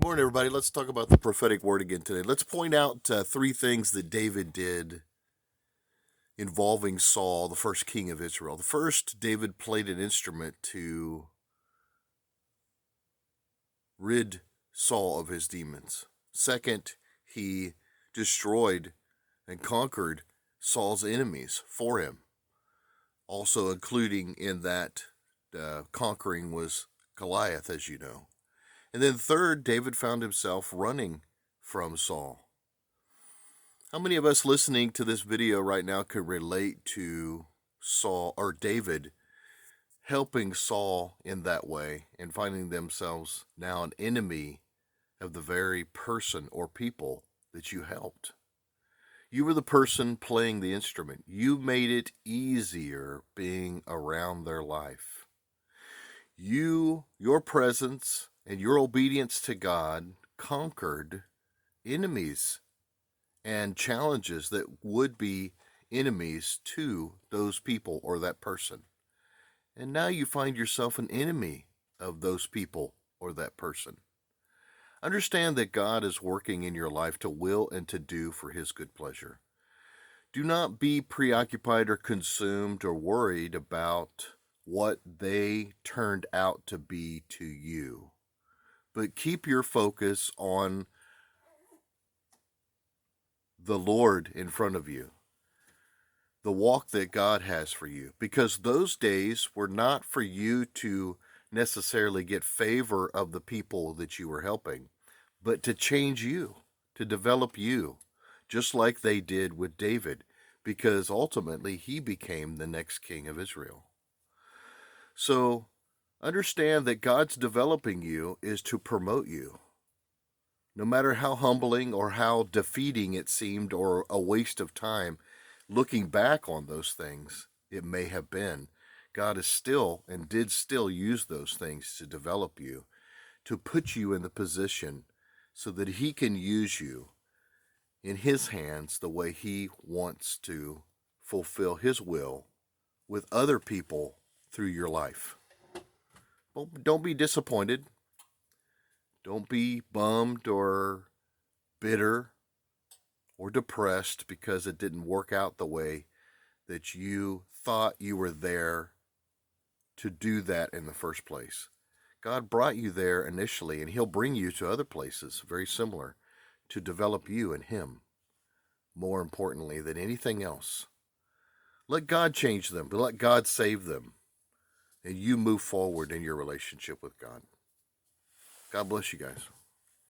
Morning, everybody. Let's talk about the prophetic word again today. Let's point out three things that David did involving Saul, the first king of Israel. The first, David played an instrument to rid Saul of his demons. Second, he destroyed and conquered Saul's enemies for him. Also, including in that conquering was Goliath, as you know. And then third, David found himself running from Saul. How many of us listening to this video right now could relate to Saul or David helping Saul in that way and finding themselves now an enemy of the very person or people that you helped? You were the person playing the instrument. You made it easier being around their life. Your presence and your obedience to God conquered enemies and challenges that would be enemies to those people or that person. And now you find yourself an enemy of those people or that person. Understand that God is working in your life to will and to do for His good pleasure. Do not be preoccupied or consumed or worried about what they turned out to be to you, but keep your focus on the Lord in front of you, the walk that God has for you, because those days were not for you to necessarily get favor of the people that you were helping, but to change you, to develop you, just like they did with David, because ultimately he became the next king of Israel. So understand that God's developing you is to promote you. No matter how humbling or how defeating it seemed or a waste of time, looking back on those things, it may have been, God is still and did still use those things to develop you, to put you in the position so that He can use you in His hands the way He wants to fulfill His will with other people through your life. Well, don't be disappointed. Don't be bummed or bitter or depressed because it didn't work out the way that you thought you were there to do that in the first place. God brought you there initially, and He'll bring you to other places very similar to develop you in Him, more importantly than anything else. Let God change them, but let God save them, and you move forward in your relationship with God. God bless you guys.